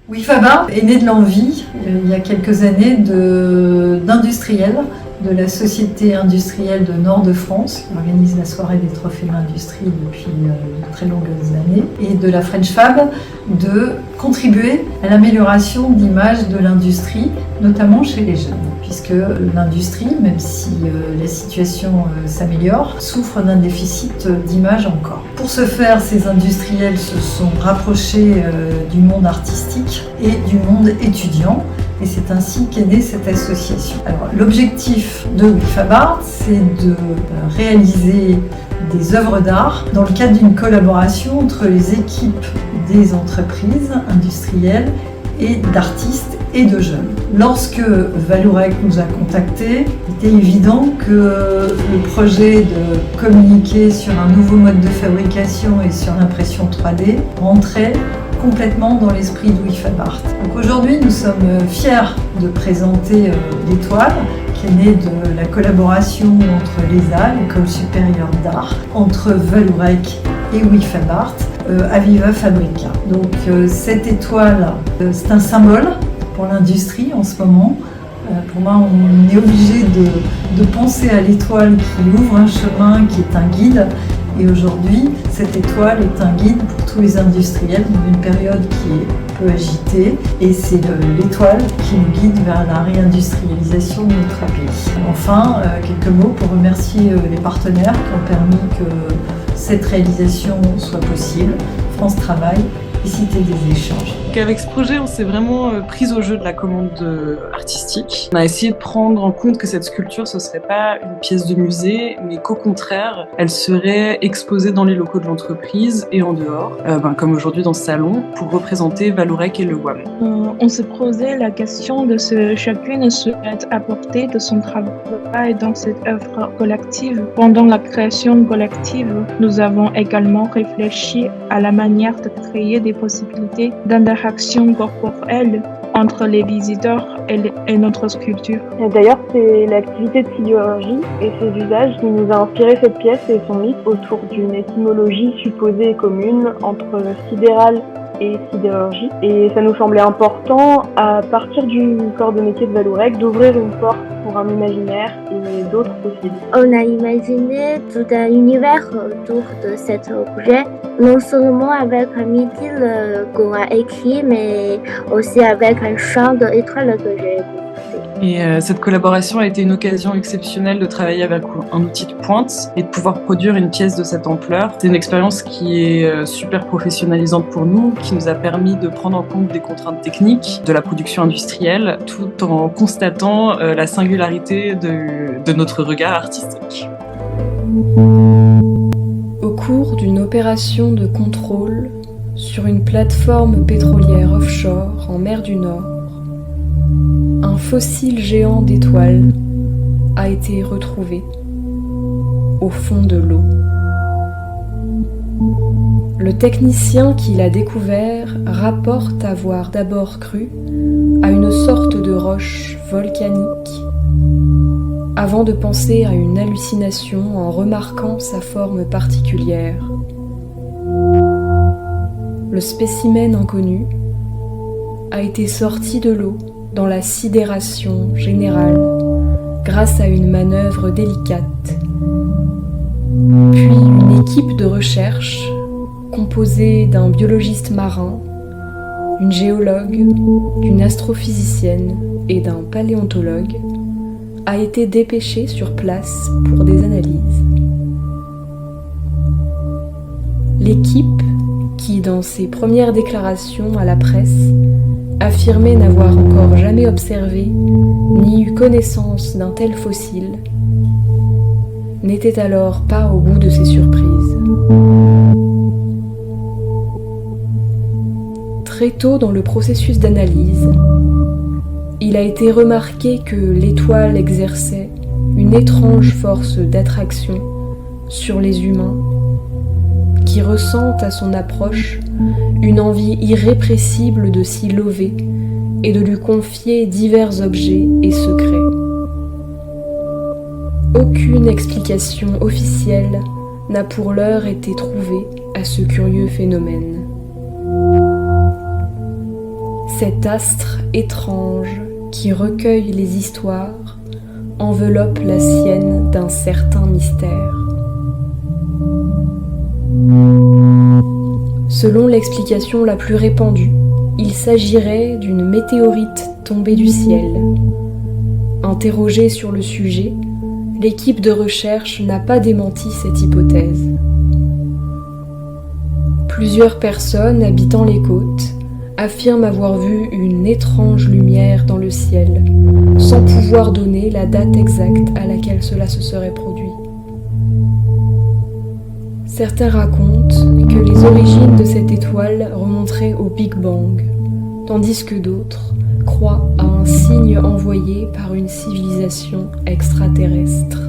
WIFABA est né de l'envie, il y a quelques années, d'industriels de la Société industrielle de Nord de France, qui organise la soirée des trophées de l'industrie depuis de très longues années, et de la French Fab, de contribuer à l'amélioration d'image de l'industrie, notamment chez les jeunes, puisque l'industrie, même si la situation s'améliore, souffre d'un déficit d'image encore. Pour ce faire, ces industriels se sont rapprochés du monde artistique et du monde étudiant, et c'est ainsi qu'est née cette association. Alors, l'objectif de WIFABA, c'est de réaliser des œuvres d'art dans le cadre d'une collaboration entre les équipes des entreprises industrielles et d'artistes et de jeunes. Lorsque Vallourec nous a contactés, il était évident que le projet de communiquer sur un nouveau mode de fabrication et sur l'impression 3D rentrait complètement dans l'esprit de WIFABA. Donc aujourd'hui, nous sommes fiers de présenter l'étoile, qui est née de la collaboration entre l'ESA, l'École supérieure d'art, entre Vallourec et WIFABA, Aviva Fabrica. Donc cette étoile, c'est un symbole pour l'industrie en ce moment. Pour moi, on est obligé de penser à l'étoile qui ouvre un chemin, qui est un guide. Et aujourd'hui, cette étoile est un guide pour tous les industriels dans une période qui est peu agitée. Et c'est l'étoile qui nous guide vers la réindustrialisation de notre pays. Enfin, quelques mots pour remercier les partenaires qui ont permis que cette réalisation soit possible. France Travail et Cité des Échanges. Avec ce projet, on s'est vraiment prise au jeu de la commande artistique. On a essayé de prendre en compte que cette sculpture, ce serait pas une pièce de musée, mais qu'au contraire, elle serait exposée dans les locaux de l'entreprise et en dehors, comme aujourd'hui dans ce salon, pour représenter Vallourec et le WAM. On s'est posé la question de ce que chacune souhaite apporter de son travail dans cette œuvre collective. Pendant la création collective, nous avons également réfléchi à la manière de créer des possibilités d'interaction corporelle entre les visiteurs et notre sculpture. Et d'ailleurs, c'est l'activité de sidérurgie et ses usages qui nous a inspiré cette pièce et son mythe autour d'une étymologie supposée et commune entre sidéral et sidérurgie. Et ça nous semblait important, à partir du corps de métier de Vallourec, d'ouvrir une porte pour un imaginaire et d'autres possibles. On a imaginé tout un univers autour de cet objet, non seulement avec un mythe qu'on a écrit, mais aussi avec un chant d'étoiles que j'ai écouté. Et cette collaboration a été une occasion exceptionnelle de travailler avec un outil de pointe et de pouvoir produire une pièce de cette ampleur. C'est une expérience qui est super professionnalisante pour nous, qui nous a permis de prendre en compte des contraintes techniques de la production industrielle, tout en constatant la singularité de notre regard artistique. Au cours d'une opération de contrôle sur une plateforme pétrolière offshore en mer du Nord, un fossile géant d'étoiles a été retrouvé au fond de l'eau. Le technicien qui l'a découvert rapporte avoir d'abord cru à une sorte de roche volcanique, avant de penser à une hallucination en remarquant sa forme particulière. Le spécimen inconnu a été sorti de l'eau dans la sidération générale grâce à une manœuvre délicate. Puis une équipe de recherche composée d'un biologiste marin, d'une géologue, d'une astrophysicienne et d'un paléontologue a été dépêchée sur place pour des analyses. L'équipe, qui dans ses premières déclarations à la presse affirmait n'avoir encore jamais observé ni eu connaissance d'un tel fossile, n'était alors pas au bout de ses surprises. Très tôt dans le processus d'analyse, il a été remarqué que l'étoile exerçait une étrange force d'attraction sur les humains qui ressentent à son approche une envie irrépressible de s'y lever et de lui confier divers objets et secrets. Aucune explication officielle n'a pour l'heure été trouvée à ce curieux phénomène. Cet astre étrange qui recueille les histoires enveloppe la sienne d'un certain mystère. Selon l'explication la plus répandue, il s'agirait d'une météorite tombée du ciel. Interrogée sur le sujet, l'équipe de recherche n'a pas démenti cette hypothèse. Plusieurs personnes habitant les côtes affirment avoir vu une étrange lumière dans le ciel, sans pouvoir donner la date exacte à laquelle cela se serait produit. Certains racontent que les origines de cette étoile remonteraient au Big Bang, tandis que d'autres croient à un signe envoyé par une civilisation extraterrestre.